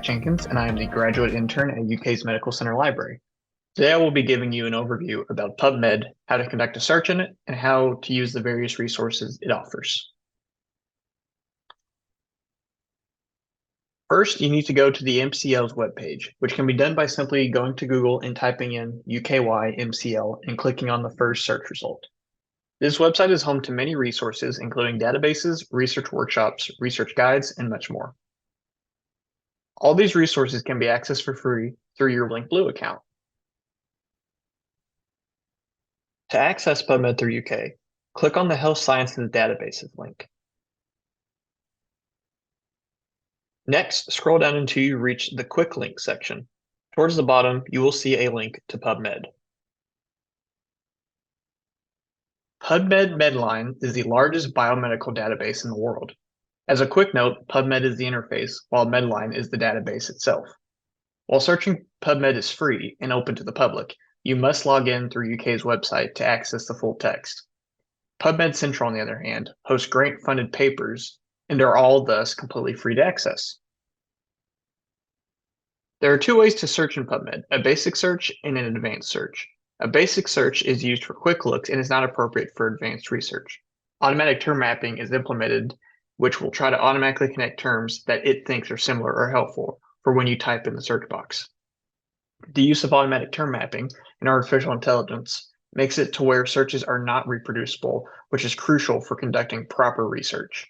Jenkins, and I am the graduate intern at UK's Medical Center Library. Today I will be giving you an overview about PubMed, how to conduct a search in it, and how to use the various resources it offers. First, you need to go to the MCL's webpage, which can be done by simply going to Google and typing in UKY MCL and clicking on the first search result. This website is home to many resources, including databases, research workshops, research guides, and much more. All these resources can be accessed for free through your Link Blue account. To access PubMed through UK, click on the Health Sciences Databases link. Next, scroll down until you reach the Quick Links section. Towards the bottom, you will see a link to PubMed. PubMed Medline is the largest biomedical database in the world. As a quick note, PubMed is the interface, while Medline is the database itself. While searching PubMed is free and open to the public, you must log in through UK's website to access the full text. PubMed Central, on the other hand, hosts grant-funded papers and are all thus completely free to access. There are two ways to search in PubMed, a basic search and an advanced search. A basic search is used for quick looks and is not appropriate for advanced research. Automatic term mapping is implemented, which will try to automatically connect terms that it thinks are similar or helpful for when you type in the search box. The use of automatic term mapping and artificial intelligence makes it to where searches are not reproducible, which is crucial for conducting proper research.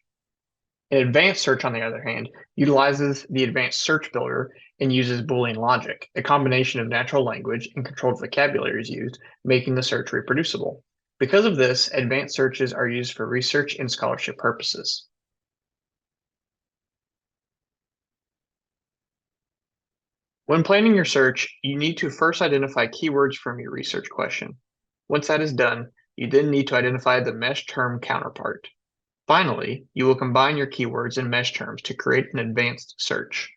An advanced search, on the other hand, utilizes the advanced search builder and uses Boolean logic. A combination of natural language and controlled vocabulary is used, making the search reproducible. Because of this, advanced searches are used for research and scholarship purposes. When planning your search, you need to first identify keywords from your research question. Once that is done, you then need to identify the mesh term counterpart. Finally, you will combine your keywords and mesh terms to create an advanced search.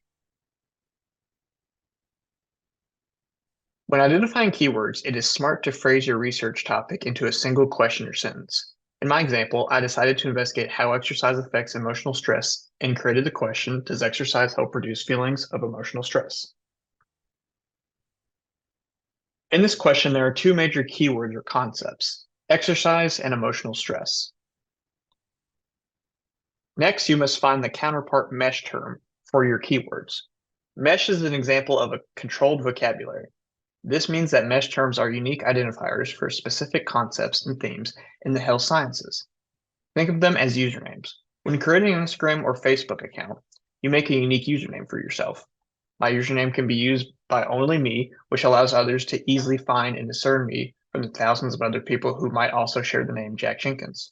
When identifying keywords, it is smart to phrase your research topic into a single question or sentence. In my example, I decided to investigate how exercise affects emotional stress and created the question, does exercise help reduce feelings of emotional stress? In this question, there are two major keywords or concepts, exercise and emotional stress. Next, you must find the counterpart mesh term for your keywords. Mesh is an example of a controlled vocabulary. This means that mesh terms are unique identifiers for specific concepts and themes in the health sciences. Think of them as usernames. When creating an Instagram or Facebook account, you make a unique username for yourself. My username can be used by only me, which allows others to easily find and discern me from the thousands of other people who might also share the name Jack Jenkins.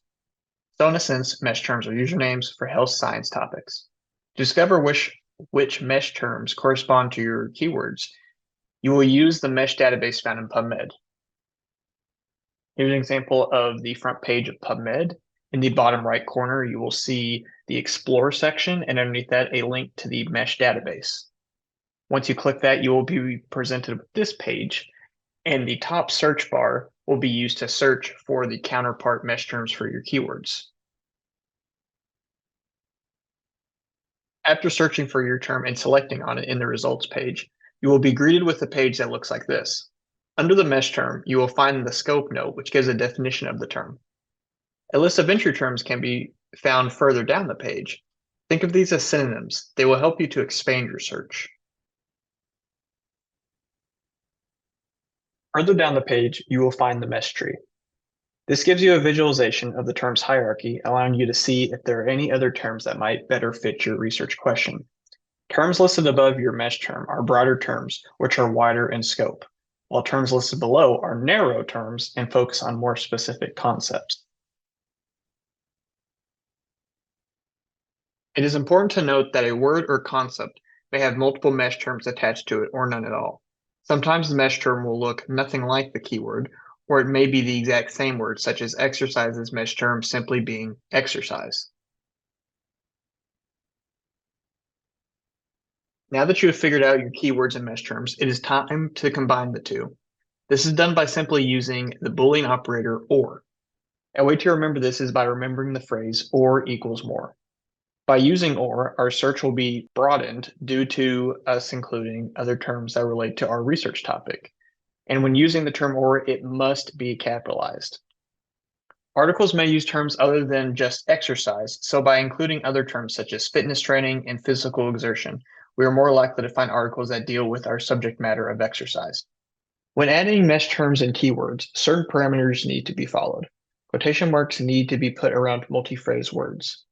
So in a sense, mesh terms are usernames for health science topics. To discover which mesh terms correspond to your keywords, you will use the mesh database found in PubMed. Here's an example of the front page of PubMed. In the bottom right corner, you will see the Explore section, and underneath that, a link to the mesh database. Once you click that, you will be presented with this page, and the top search bar will be used to search for the counterpart mesh terms for your keywords. After searching for your term and selecting on it in the results page, you will be greeted with a page that looks like this. Under the mesh term, you will find the scope note, which gives a definition of the term. A list of entry terms can be found further down the page. Think of these as synonyms. They will help you to expand your search. Further down the page, you will find the mesh tree. This gives you a visualization of the terms hierarchy, allowing you to see if there are any other terms that might better fit your research question. Terms listed above your mesh term are broader terms, which are wider in scope, while terms listed below are narrow terms and focus on more specific concepts. It is important to note that a word or concept may have multiple mesh terms attached to it or none at all. Sometimes the mesh term will look nothing like the keyword, or it may be the exact same word, such as exercise's mesh term simply being exercise. Now that you have figured out your keywords and mesh terms, it is time to combine the two. This is done by simply using the Boolean operator OR. A way to remember this is by remembering the phrase OR equals more. By using or, our search will be broadened due to us including other terms that relate to our research topic. And when using the term or, it must be capitalized. Articles may use terms other than just exercise, so by including other terms such as fitness training and physical exertion, we are more likely to find articles that deal with our subject matter of exercise. When adding mesh terms and keywords, certain parameters need to be followed. Quotation marks need to be put around multi-phrase words.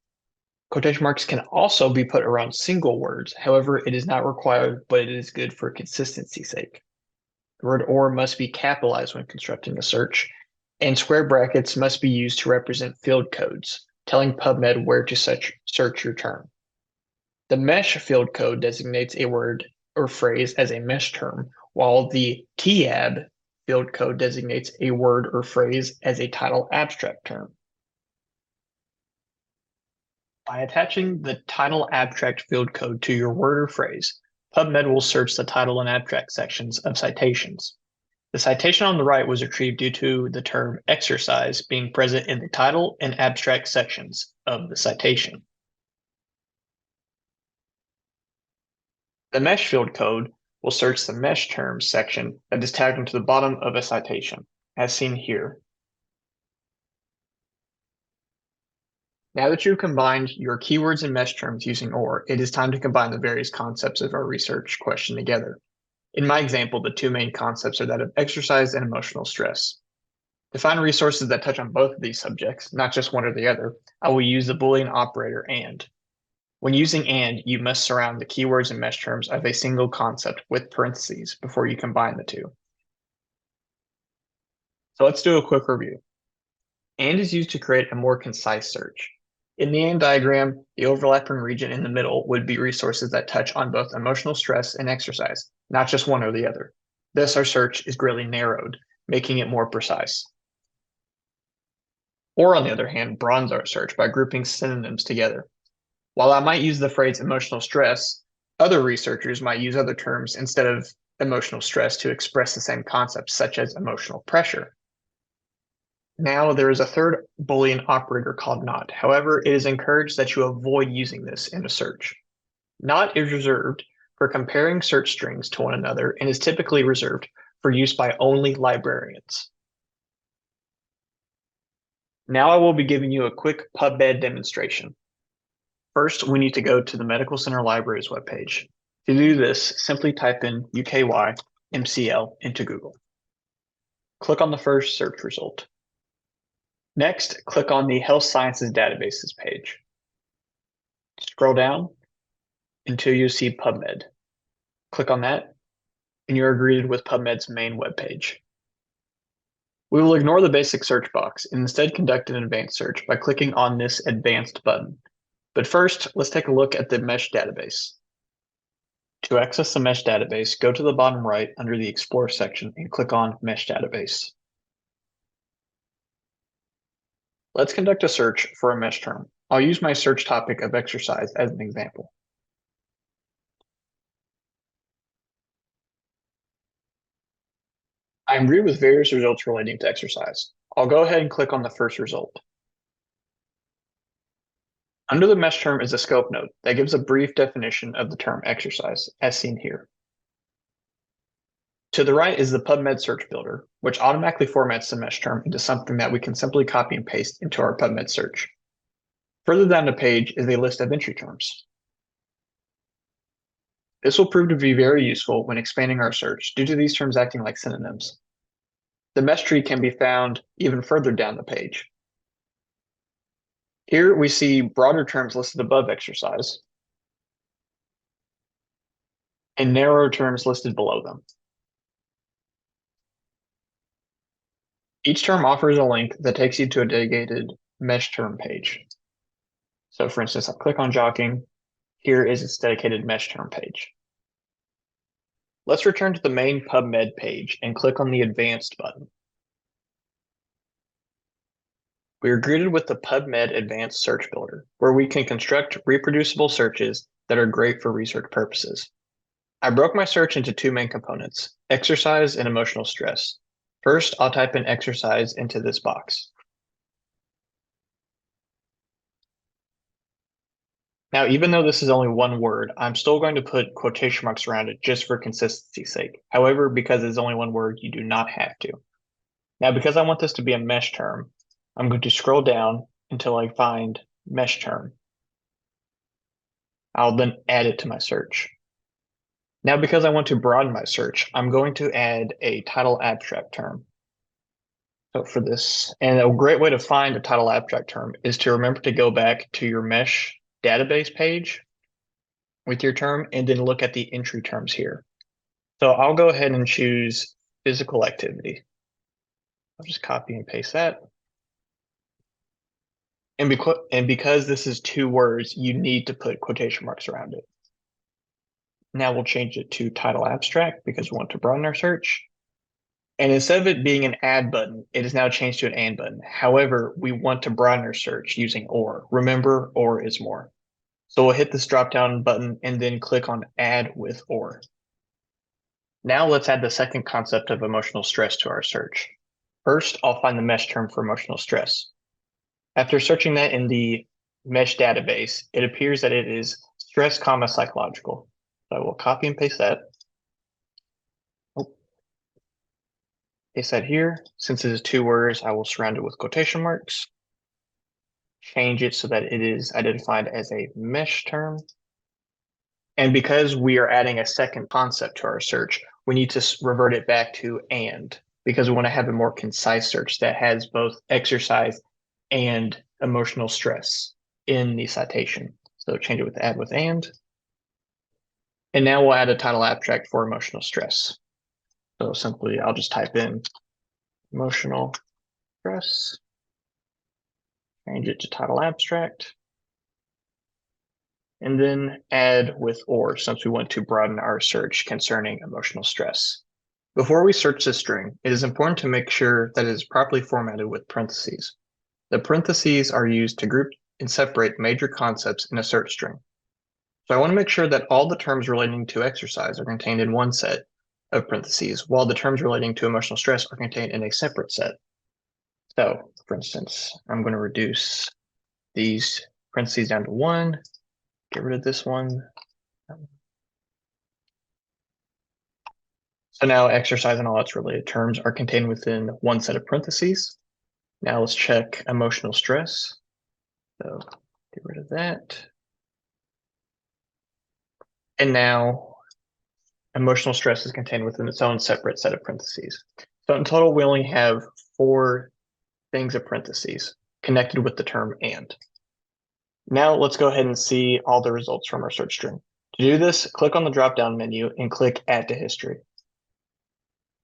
Quotation marks can also be put around single words. However, it is not required, but it is good for consistency's sake. The word or must be capitalized when constructing a search, and square brackets must be used to represent field codes, telling PubMed where to search your term. The mesh field code designates a word or phrase as a mesh term, while the TAB field code designates a word or phrase as a title abstract term. By attaching the title abstract field code to your word or phrase, PubMed will search the title and abstract sections of citations. The citation on the right was retrieved due to the term exercise being present in the title and abstract sections of the citation. The mesh field code will search the mesh terms section that is tagged into the bottom of a citation, as seen here. Now that you've combined your keywords and mesh terms using OR, it is time to combine the various concepts of our research question together. In my example, the two main concepts are that of exercise and emotional stress. To find resources that touch on both of these subjects, not just one or the other, I will use the Boolean operator AND. When using AND, you must surround the keywords and mesh terms of a single concept with parentheses before you combine the two. So let's do a quick review. AND is used to create a more concise search. In the AND diagram, the overlapping region in the middle would be resources that touch on both emotional stress and exercise, not just one or the other. Thus, our search is greatly narrowed, making it more precise. Or, on the other hand, broadens our search by grouping synonyms together. While I might use the phrase emotional stress, other researchers might use other terms instead of emotional stress to express the same concepts, such as emotional pressure. Now, there is a third Boolean operator called not. However, it is encouraged that you avoid using this in a search. Not is reserved for comparing search strings to one another and is typically reserved for use by only librarians. Now I will be giving you a quick PubMed demonstration. First, we need to go to the Medical Center Libraries webpage. To do this, simply type in UKY MCL into Google. Click on the first search result. Next, click on the Health Sciences Databases page. Scroll down until you see PubMed. Click on that, and you are greeted with PubMed's main webpage. We will ignore the basic search box and instead conduct an advanced search by clicking on this Advanced button. But first, let's take a look at the mesh database. To access the mesh database, go to the bottom right under the Explore section and click on Mesh Database. Let's conduct a search for a mesh term. I'll use my search topic of exercise as an example. I am greeted with various results relating to exercise. I'll go ahead and click on the first result. Under the mesh term is a scope note that gives a brief definition of the term exercise, as seen here. To the right is the PubMed search builder, which automatically formats the mesh term into something that we can simply copy and paste into our PubMed search. Further down the page is a list of entry terms. This will prove to be very useful when expanding our search due to these terms acting like synonyms. The mesh tree can be found even further down the page. Here we see broader terms listed above exercise and narrower terms listed below them. Each term offers a link that takes you to a dedicated mesh term page. So for instance, I click on jogging. Here is its dedicated mesh term page. Let's return to the main PubMed page and click on the Advanced button. We are greeted with the PubMed Advanced Search Builder, where we can construct reproducible searches that are great for research purposes. I broke my search into two main components, exercise and emotional stress. First, I'll type in exercise into this box. Now, even though this is only one word, I'm still going to put quotation marks around it just for consistency's sake. However, because it's only one word, you do not have to. Now, because I want this to be a mesh term, I'm going to scroll down until I find mesh term. I'll then add it to my search. Now, because I want to broaden my search, I'm going to add a title abstract term. So for this, and a great way to find a title abstract term is to remember to go back to your mesh database page with your term and then look at the entry terms here. So I'll go ahead and choose physical activity. I'll just copy and paste that. And because this is two words, you need to put quotation marks around it. Now we'll change it to title abstract because we want to broaden our search. And instead of it being an add button, it is now changed to an and button. However, we want to broaden our search using or. Remember, or is more. So we'll hit this drop down button and then click on add with or. Now let's add the second concept of emotional stress to our search. First, I'll find the mesh term for emotional stress. After searching that in the mesh database, it appears that it is stress, psychological. So I will copy and paste that. Paste that here. Since it is two words, I will surround it with quotation marks. Change it so that it is identified as a mesh term. And because we are adding a second concept to our search, we need to revert it back to and, because we want to have a more concise search that has both exercise and emotional stress in the citation. So change it with add with and. And now we'll add a title abstract for emotional stress. So simply, I'll just type in emotional stress, change it to title abstract, and then add with or, since we want to broaden our search concerning emotional stress. Before we search this string, it is important to make sure that it is properly formatted with parentheses. The parentheses are used to group and separate major concepts in a search string. So I want to make sure that all the terms relating to exercise are contained in one set of parentheses, while the terms relating to emotional stress are contained in a separate set. So, for instance, I'm going to reduce these parentheses down to one, get rid of this one. So now exercise and all its related terms are contained within one set of parentheses. Now let's check emotional stress. So get rid of that. And now emotional stress is contained within its own separate set of parentheses. So in total, we only have 4 things of parentheses connected with the term and. Now let's go ahead and see all the results from our search string. To do this, click on the drop-down menu and click Add to History.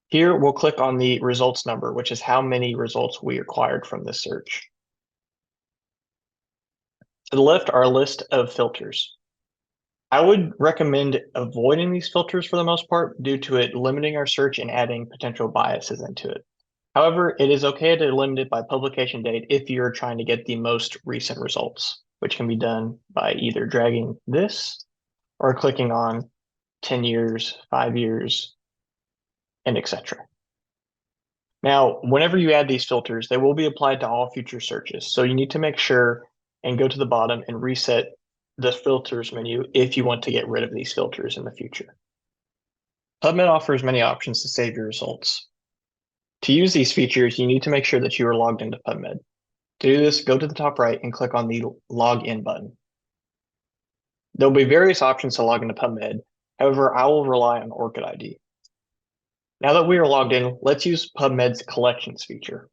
Here, we'll click on the results number, which is how many results we acquired from this search. To the left are a list of filters. I would recommend avoiding these filters for the most part due to it limiting our search and adding potential biases into it. However, it is okay to limit it by publication date if you're trying to get the most recent results, which can be done by either dragging this or clicking on 10 years, 5 years, and etc. Now, whenever you add these filters, they will be applied to all future searches. So you need to make sure and go to the bottom and reset the filters menu if you want to get rid of these filters in the future. PubMed offers many options to save your results. To use these features, you need to make sure that you are logged into PubMed. To do this, go to the top right and click on the Log In button. There will be various options to log into PubMed. However, I will rely on ORCID ID. Now that we are logged in, let's use PubMed's Collections feature.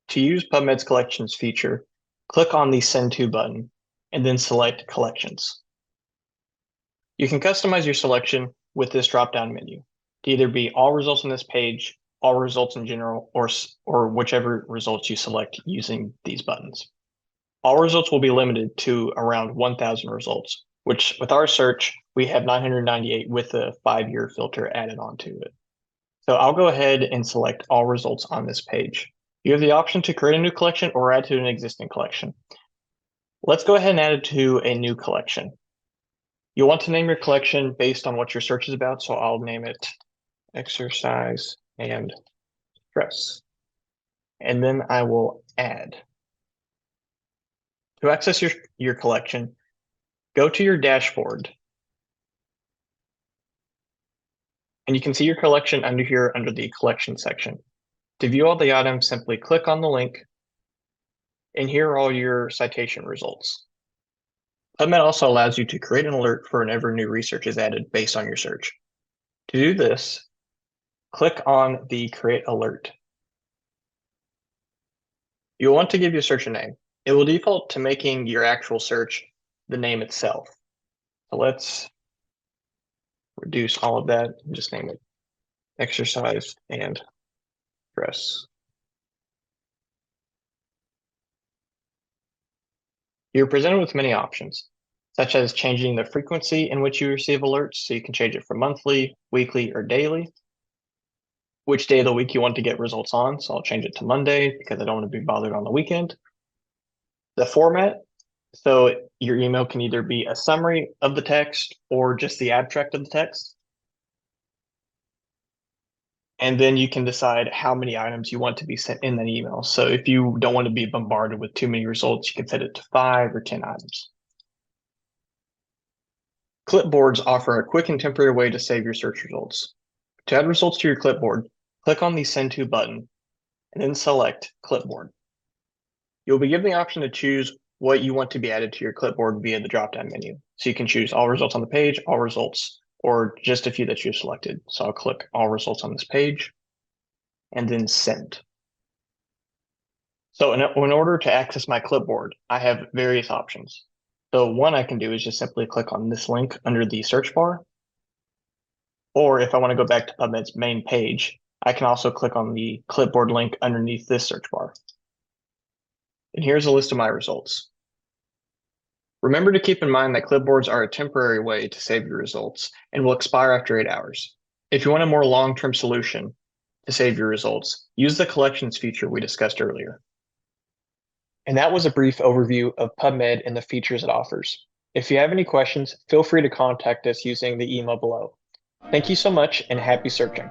To use PubMed's Collections feature, click on the Send To button and then select Collections. You can customize your selection with this drop-down menu to either be all results on this page, all results in general, or whichever results you select using these buttons. All results will be limited to around 1,000 results, which with our search, we have 998 with a 5-year filter added onto it. So I'll go ahead and select all results on this page. You have the option to create a new collection or add to an existing collection. Let's go ahead and add it to a new collection. You'll want to name your collection based on what your search is about, so I'll name it exercise and stress. And then I will Add. To access your collection, go to your dashboard, and you can see your collection under here under the collection section. To view all the items, simply click on the link, and here are all your citation results. PubMed also allows you to create an alert for whenever new research is added based on your search. To do this, click on the Create Alert. You'll want to give your search a name. It will default to making your actual search the name itself. So let's reduce all of that and just name it exercise and stress. You're presented with many options, such as changing the frequency in which you receive alerts, so you can change it from monthly, weekly, or daily. Which day of the week you want to get results on, so I'll change it to Monday because I don't want to be bothered on the weekend. The format, so your email can either be a summary of the text or just the abstract of the text. And then you can decide how many items you want to be sent in that email. So if you don't want to be bombarded with too many results, you can set it to 5 or 10 items. Clipboards offer a quick and temporary way to save your search results. To add results to your clipboard, click on the Send To button and then select Clipboard. You'll be given the option to choose what you want to be added to your clipboard via the drop-down menu. So you can choose all results on the page, all results, or just a few that you've selected. So I'll click all results on this page and then send. So in order to access my clipboard, I have various options. So one I can do is just simply click on this link under the search bar. Or if I want to go back to PubMed's main page, I can also click on the clipboard link underneath this search bar. And here's a list of my results. Remember to keep in mind that clipboards are a temporary way to save your results and will expire after 8 hours. If you want a more long-term solution to save your results, use the collections feature we discussed earlier. And that was a brief overview of PubMed and the features it offers. If you have any questions, feel free to contact us using the email below. Thank you so much and happy searching.